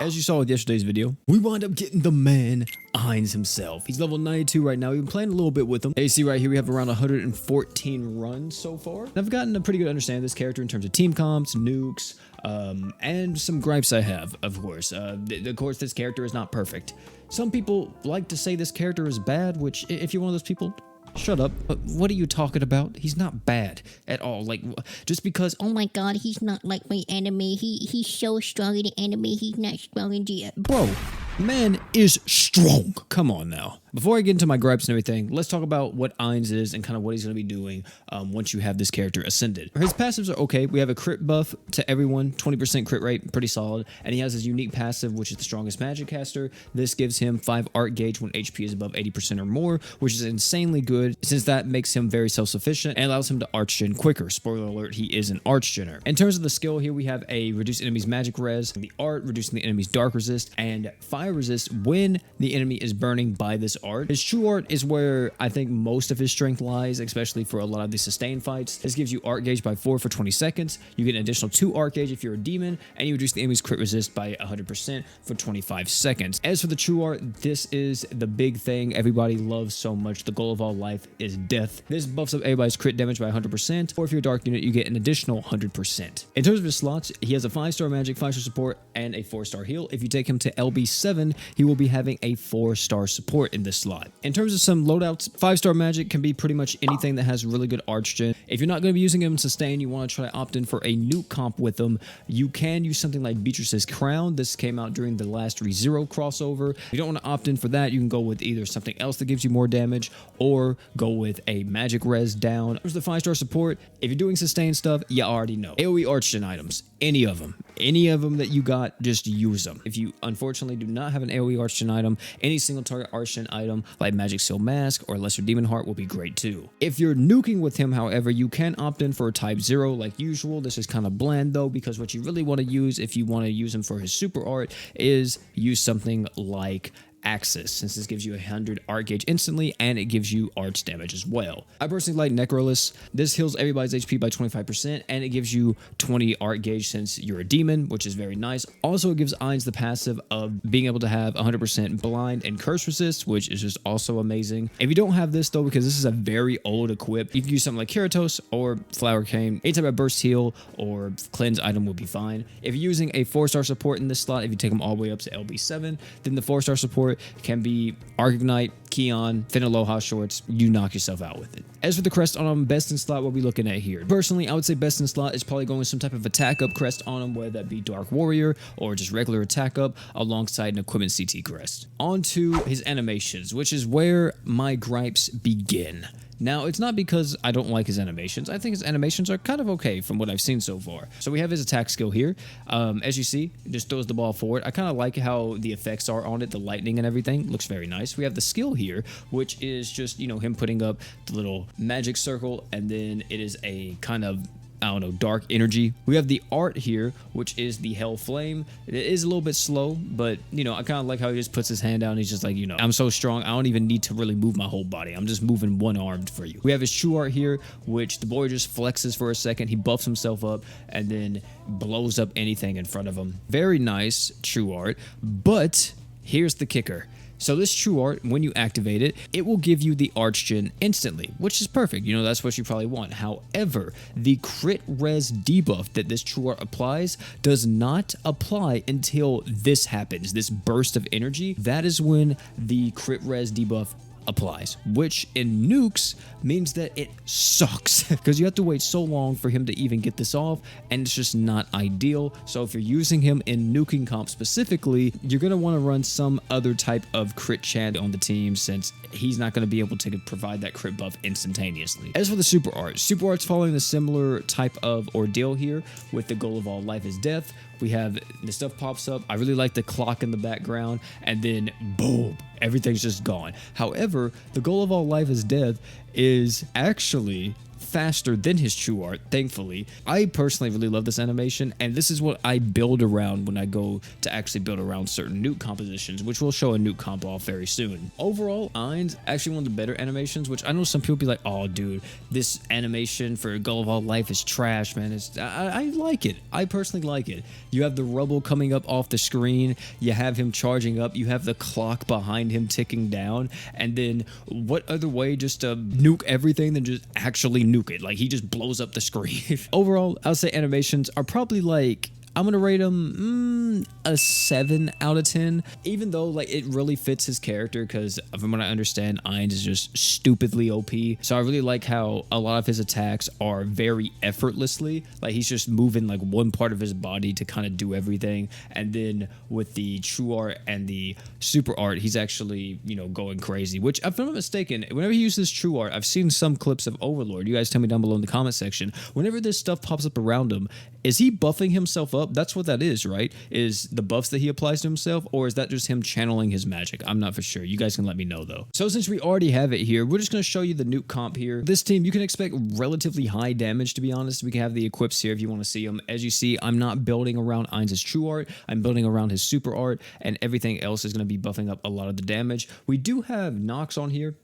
As you saw with yesterday's video, we wound up getting the man, Ainz himself. He's level 92 right now. We've been playing a little bit with him. As you see right here, we have around 114 runs so far. And I've gotten a pretty good understanding of this character in terms of team comps, nukes, and some gripes I have, of course. Of course, this character is not perfect. Some people like to say this character is bad, which, if you're one of those people, shut up. What are you talking about? He's not bad at all. Like, just because... Oh my god, he's not like my enemy. He's so strong in the enemy, he's not strong in the... Bro, man is strong. Come on now. Before I get into my gripes and everything, let's talk about what Ainz is and kind of what he's going to be doing once you have this character ascended. His passives are okay. We have a crit buff to everyone, 20% crit rate, pretty solid. And he has his unique passive, which is the strongest magic caster. This gives him 5 art gauge when HP is above 80% or more, which is insanely good since that makes him very self-sufficient and allows him to arch gen quicker. Spoiler alert, he is an arch genner. In terms of the skill here, we have a reduce enemies magic res, the art, reducing the enemy's dark resist, and fire resist when the enemy is burning by this art. His true art is where I think most of his strength lies, especially for a lot of the sustained fights. This gives you art gauge by 4 for 20 seconds. You get an additional 2 art gauge if you're a demon, and you reduce the enemy's crit resist by 100% for 25 seconds. As for the true art, this is the big thing everybody loves so much. The goal of all life is death. This buffs up everybody's crit damage by 100%, or if you're a dark unit, you get an additional 100%. In terms of his slots, he has a 5-star magic, 5-star support, and a 4-star heal. If you take him to LB7, he will be having a 4-star support in this slot. In terms of some loadouts, 5-star magic can be pretty much anything that has really good arch gen. If you're not going to be using him in sustain, you want to try to opt in for a nuke comp with him, you can use something like Beatrice's Crown. This came out during the last ReZero crossover. If you don't want to opt in for that, you can go with either something else that gives you more damage or go with a magic res down. There's the 5-star support. If you're doing sustain stuff, you already know. AoE arch gen items, any of them that you got, just use them. If you unfortunately do not have an AoE arch gen item, any single target arch gen item like Magic Seal Mask or Lesser Demon Heart will be great too. If you're nuking with him, however, you can opt in for a type 0 like usual. This is kind of bland though, because what you really want to use if you want to use him for his super art is use something like Axis, since this gives you 100 art gauge instantly and it gives you arch damage as well. I personally like Necrolus. This heals everybody's HP by 25% and it gives you 20 art gauge since you're a demon, which is very nice. Also, it gives Ainz the passive of being able to have 100% blind and curse resist, which is just also amazing. If you don't have this though, because this is a very old equip, you can use something like Keratos or Flower Cane. Any type of burst heal or cleanse item will be fine. If you're using a 4-star support in this slot, if you take them all the way up to LB7, then the 4-star support can be Argignite, Keon, Finaloha shorts. You knock yourself out with it. As for the crest on him, best in slot, what are we looking at here? Personally, I would say best in slot is probably going with some type of attack up crest on him, whether that be Dark Warrior or just regular attack up alongside an equipment CT crest. On to his animations, which is where my gripes begin. Now, it's not because I don't like his animations. I think his animations are kind of okay from what I've seen so far. So we have his attack skill here. As you see, just throws the ball forward. I kind of like how the effects are on it, the lightning and everything. Looks very nice. We have the skill here, which is just, you know, him putting up the little magic circle, and then it is a kind of, I don't know, dark energy. We have the art here, which is the Hell Flame. It is a little bit slow, but, you know, I kind of like how he just puts his hand down. He's just like, you know, I'm so strong, I don't even need to really move my whole body. I'm just moving one arm for you. We have his true art here, which the boy just flexes for a second. He buffs himself up and then blows up anything in front of him. Very nice true art, but here's the kicker. So this true art, when you activate it, it will give you the arch gen instantly, which is perfect. You know, that's what you probably want. However, the crit res debuff that this true art applies does not apply until this happens, this burst of energy. That is when the crit res debuff applies, which in nukes means that it sucks because you have to wait so long for him to even get this off, and it's just not ideal. So if you're using him in nuking comp specifically, you're going to want to run some other type of crit chant on the team, since he's not going to be able to provide that crit buff instantaneously. As for the super art's following the similar type of ordeal here, with the goal of all life is death. We have the stuff pops up. I really like the clock in the background, and then boom, everything's just gone. However, the goal of all life is death is actually faster than his true art, thankfully. I personally really love this animation, and this is what I build around when I go to actually build around certain nuke compositions, which we'll show a nuke comp off very soon. Overall, Ainz actually one of the better animations, which I know some people be like, oh dude, this animation for Goal of All Life is trash, man. I like it. I personally like it. You have the rubble coming up off the screen, you have him charging up, you have the clock behind him ticking down, and then what other way just to nuke everything than just actually nuke it? Like, he just blows up the screen. Overall, I'll say animations are probably like, I'm gonna rate him a 7 out of 10, even though like it really fits his character, because from what I understand, Ainz is just stupidly OP. So I really like how a lot of his attacks are very effortlessly, like he's just moving like one part of his body to kind of do everything, and then with the true art and the super art, he's actually, you know, going crazy, which if I'm not mistaken, whenever he uses true art, I've seen some clips of Overlord. You guys tell me down below in the comment section, whenever this stuff pops up around him, is he buffing himself up? That's what that is, right? Is the buffs that he applies to himself, or is that just him channeling his magic? I'm not for sure. You guys can let me know though. So since we already have it here, we're just going to show you the nuke comp here. This team, you can expect relatively high damage, to be honest. We can have the equips here if you want to see them. As you see, I'm not building around Ainz's true art. I'm building around his super art, and everything else is going to be buffing up a lot of the damage. We do have Nox on here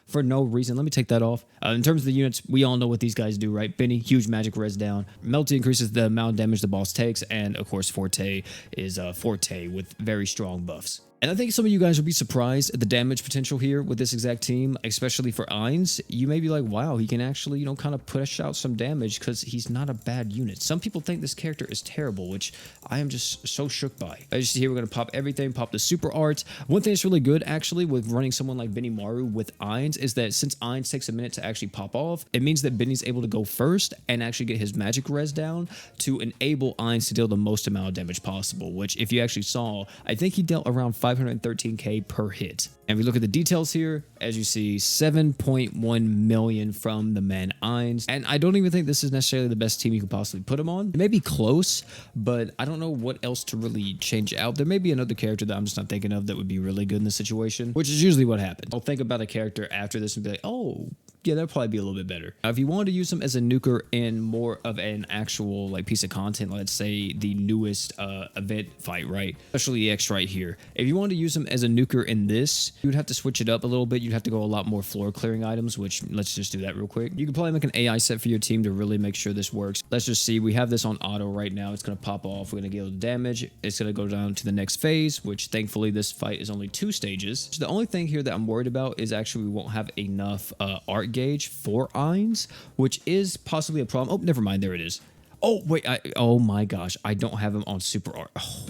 for no reason. Let me take that off. In terms of the units, we all know what these guys do, right? Benny, huge magic res down. Melty increases the amount of damage the boss takes, and of course Forte is Forte with very strong buffs. And I think some of you guys will be surprised at the damage potential here with this exact team, especially for Ainz. You may be like, wow, he can actually, you know, kind of push out some damage because he's not a bad unit. Some people think this character is terrible, which I am just so shook by. As you see here, we're going to pop everything, pop the super art. One thing that's really good, actually, with running someone like Benny Maru with Ainz is that since Ainz takes a minute to actually pop off, it means that Benny's able to go first and actually get his magic res down to enable Ainz to deal the most amount of damage possible, which if you actually saw, I think he dealt around 513k per hit. And we look at the details here, as you see, 7.1 million from the man Ainz. And I don't even think this is necessarily the best team you could possibly put him on. It may be close, but I don't know what else to really change out. There may be another character that I'm just not thinking of that would be really good in this situation, which is usually what happens. I'll think about a character after this and be like, oh, yeah, that'll probably be a little bit better. Now, if you wanted to use him as a nuker in more of an actual like piece of content, let's say the newest event fight, right? Especially EX right here. If you wanted to use him as a nuker in this, you would have to switch it up a little bit. You'd have to go a lot more floor clearing items, which let's just do that real quick. You could probably make an AI set for your team to really make sure this works. Let's just see. We have this on auto right now. It's going to pop off. We're going to get damage. It's going to go down to the next phase, which thankfully this fight is only 2 stages. So the only thing here that I'm worried about is actually we won't have enough art gauge for Ainz, which is possibly a problem. Oh, never mind. There it is. Oh, wait. Oh my gosh. I don't have him on super art. Oh.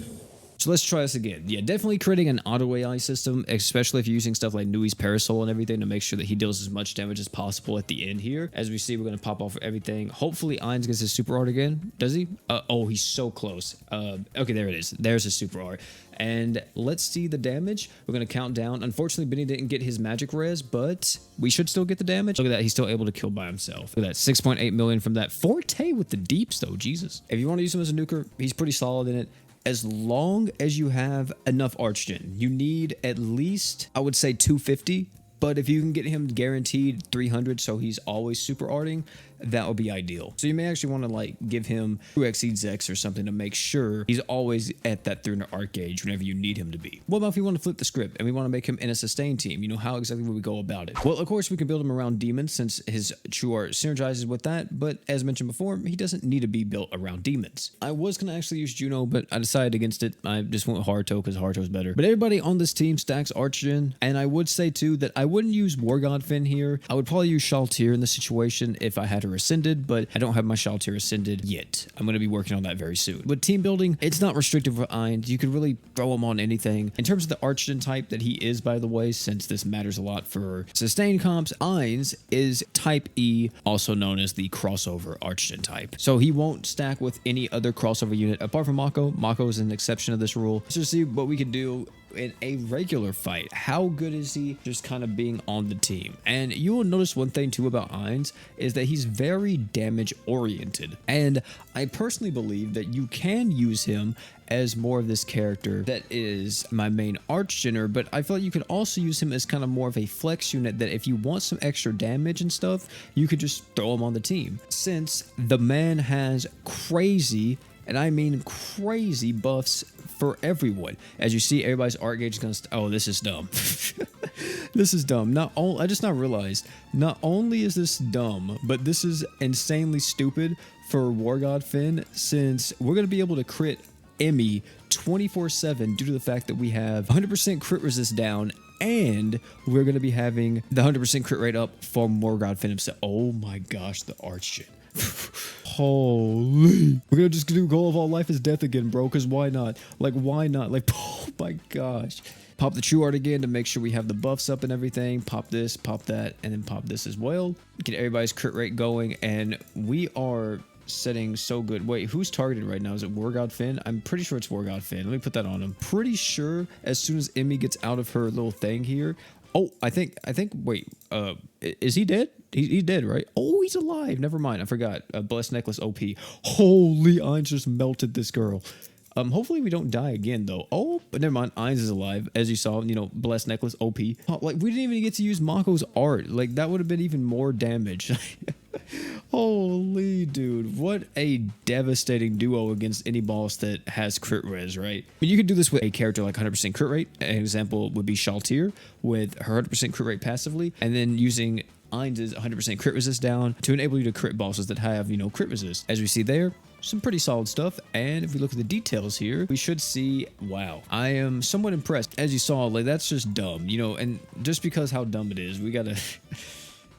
So let's try this again. Yeah, definitely creating an auto AI system, especially if you're using stuff like Nui's Parasol and everything to make sure that he deals as much damage as possible at the end here. As we see, we're going to pop off everything. Hopefully, Ainz gets his super art again. Does he? Oh, he's so close. Okay, there it is. There's his super art. And let's see the damage. We're going to count down. Unfortunately, Benny didn't get his magic res, but we should still get the damage. Look at that. He's still able to kill by himself. Look at that. 6.8 million from that. Forte with the deeps, though. Jesus. If you want to use him as a nuker, he's pretty solid in it. As long as you have enough archgen, you need at least, I would say 250. But if you can get him guaranteed 300, so he's always super arting, that would be ideal. So you may actually want to like give him 2x X or something to make sure he's always at that 300 art gauge whenever you need him to be. What about if we want to flip the script and we want to make him in a sustain team? You know, how exactly would we go about it? Well, of course, we can build him around demons since his true art synergizes with that. But as mentioned before, he doesn't need to be built around demons. I was going to actually use Juno, but I decided against it. I just went with Haruto because Haruto's better. But everybody on this team stacks archgen. And I would say too that I wouldn't use War God Finn here. I would probably use Shaltir in this situation if I had her ascended, but I don't have my Shaltir ascended yet. I'm going to be working on that very soon. With team building, it's not restrictive for Ainz. You could really throw him on anything. In terms of the archgen type that he is, by the way, since this matters a lot for sustain comps, Ainz is type E, also known as the crossover archgen type. So he won't stack with any other crossover unit apart from Mako. Mako is an exception of this rule. Let's just see what we can do in a regular fight? How good is he just kind of being on the team? And you will notice one thing too about Ainz is that he's very damage oriented. And I personally believe that you can use him as more of this character that is my main arch gener, but I feel like you could also use him as kind of more of a flex unit that if you want some extra damage and stuff, you could just throw him on the team. Since the man has crazy, and I mean crazy buffs for everyone. As you see, everybody's art gauge is gonna oh, this is dumb. This is dumb. I just now realized, not only is this dumb, but this is insanely stupid for War God Finn, since we're gonna be able to crit Emmy 24/7 due to the fact that we have 100% crit resist down, and we're going to be having the 100% crit rate up for Morgod Finn himself. Oh my gosh, the arch gen. Holy. We're going to just do goal of all life is death again, bro, because why not? Like, why not? Like, oh my gosh. Pop the true art again to make sure we have the buffs up and everything. Pop this, pop that, and then pop this as well. Get everybody's crit rate going, and we are setting so good. Wait, who's targeted right now? Is it War God Finn? I'm pretty sure it's War God Finn. Let me put that on him. Pretty sure as soon as Emmy gets out of her little thing here. Oh, I think, wait, is he dead? He's dead, right? Oh, he's alive. Never mind. I forgot. Blessed Necklace OP. Holy, Ainz just melted this girl. Hopefully we don't die again though. Oh, but never mind. Ainz is alive, as you saw. You know, Blessed Necklace OP. Oh, like we didn't even get to use Mako's art. Like that would have been even more damage. Holy dude, what a devastating duo against any boss that has crit res, right? I mean, you could do this with a character like 100% crit rate. An example would be Shaltir with her 100% crit rate passively, and then using Ainz's 100% crit resist down to enable you to crit bosses that have, you know, crit resist. As we see there, some pretty solid stuff. And if we look at the details here, we should see, wow, I am somewhat impressed. As you saw, like that's just dumb, you know, and just because how dumb it is, we gotta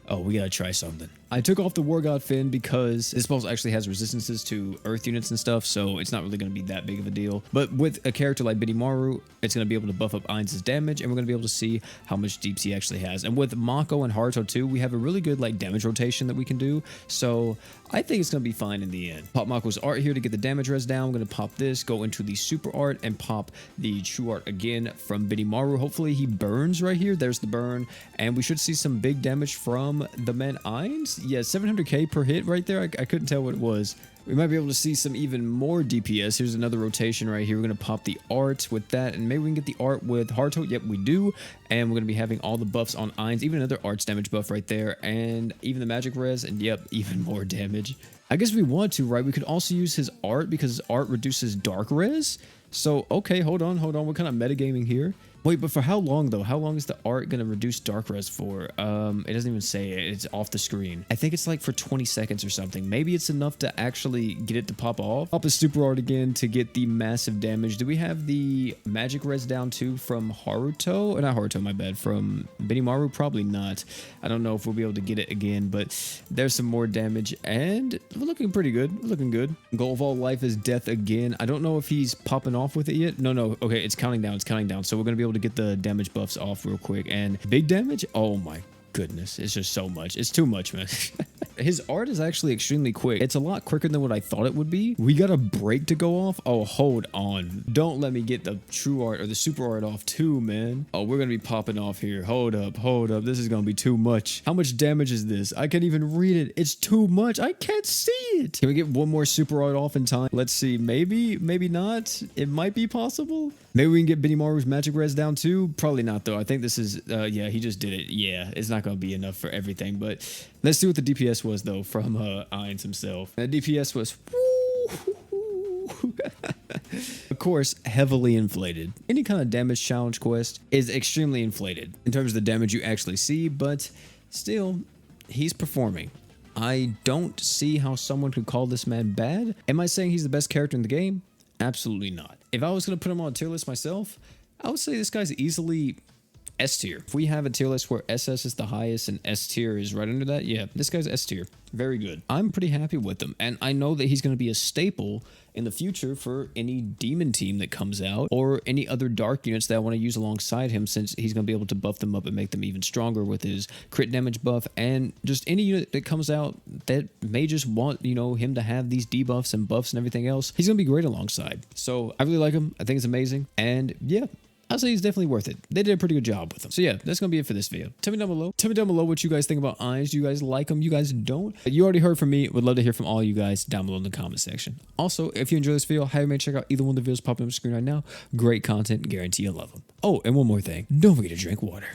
oh, we gotta try something. I took off the War God Finn because this boss actually has resistances to earth units and stuff, so it's not really going to be that big of a deal. But with a character like Benimaru, it's going to be able to buff up Ainz's damage, and we're going to be able to see how much deeps he actually has. And with Mako and Haruto too, we have a really good like damage rotation that we can do, so I think it's going to be fine in the end. Pop Mako's art here to get the damage res down. I'm going to pop this, go into the super art, and pop the true art again from Benimaru. Hopefully he burns right here. There's the burn, and we should see some big damage from the man Ainz. Yeah, 700k per hit right there. I couldn't tell what it was. We might be able to see some even more DPS. Here's another rotation right here. We're going to pop the art with that, and maybe we can get the art with Haruto. Yep, we do. And we're going to be having all the buffs on Ainz, even another arts damage buff right there, and even the magic res, and yep, even more damage. I guess if we want to, right, we could also use his art because his art reduces dark res. So, okay, hold on. We're kind of metagaming here. Wait, but for how long though? How long is the art gonna reduce dark res for? It doesn't even say it. It's off the screen. I think it's like for 20 seconds or something. Maybe it's enough to actually get it to pop off. Pop a super art again to get the massive damage. Do we have the magic res down too from Haruto? Or not Haruto, my bad. From Benimaru? Probably not. I don't know if we'll be able to get it again, but there's some more damage, and we're looking pretty good. We're looking good. Goal of all life is death again. I don't know if he's popping off with it yet. No. Okay, it's counting down. It's counting down. So we're gonna be able to get the damage buffs off real quick. And big damage, oh my goodness, it's just so much. It's too much, man. His art is actually extremely quick. It's a lot quicker than what I thought it would be. We got a break to go off. Oh, hold on. Don't let me get the true art or the super art off too, man. Oh, we're gonna be popping off here. Hold up. This is gonna be too much. How much damage is this? I can't even read it. It's too much. I can't see it. Can we get one more super art off in time? Let's see. Maybe not. It might be possible. Maybe we can get Benimaru's magic res down too. Probably not though. I think this is, yeah, he just did it. Yeah, it's not gonna be enough for everything, but let's see what the DPS was though from Ainz himself. The DPS was of course heavily inflated. Any kind of damage challenge quest is extremely inflated in terms of the damage you actually see, but still he's performing. I don't see how someone could call this man bad. Am I saying he's the best character in the game? Absolutely not. If I was going to put him on a tier list myself, I would say this guy's easily S tier. If we have a tier list where SS is the highest and S tier is right under that, yeah, this guy's S tier. Very good. I'm pretty happy with him, and I know that he's going to be a staple in the future for any demon team that comes out or any other dark units that I want to use alongside him, since he's going to be able to buff them up and make them even stronger with his crit damage buff, and just any unit that comes out that may just want, you know, him to have these debuffs and buffs and everything else. He's going to be great alongside. So I really like him. I think it's amazing, and yeah, I'll say he's definitely worth it. They did a pretty good job with him. So yeah, that's gonna be it for this video. Tell me down below. Tell me down below what you guys think about Ainz. Do you guys like him? You guys don't? You already heard from me. Would love to hear from all you guys down below in the comment section. Also, if you enjoy this video, highly recommend check out either one of the videos popping up on the screen right now. Great content, guarantee you'll love them. Oh, and one more thing. Don't forget to drink water.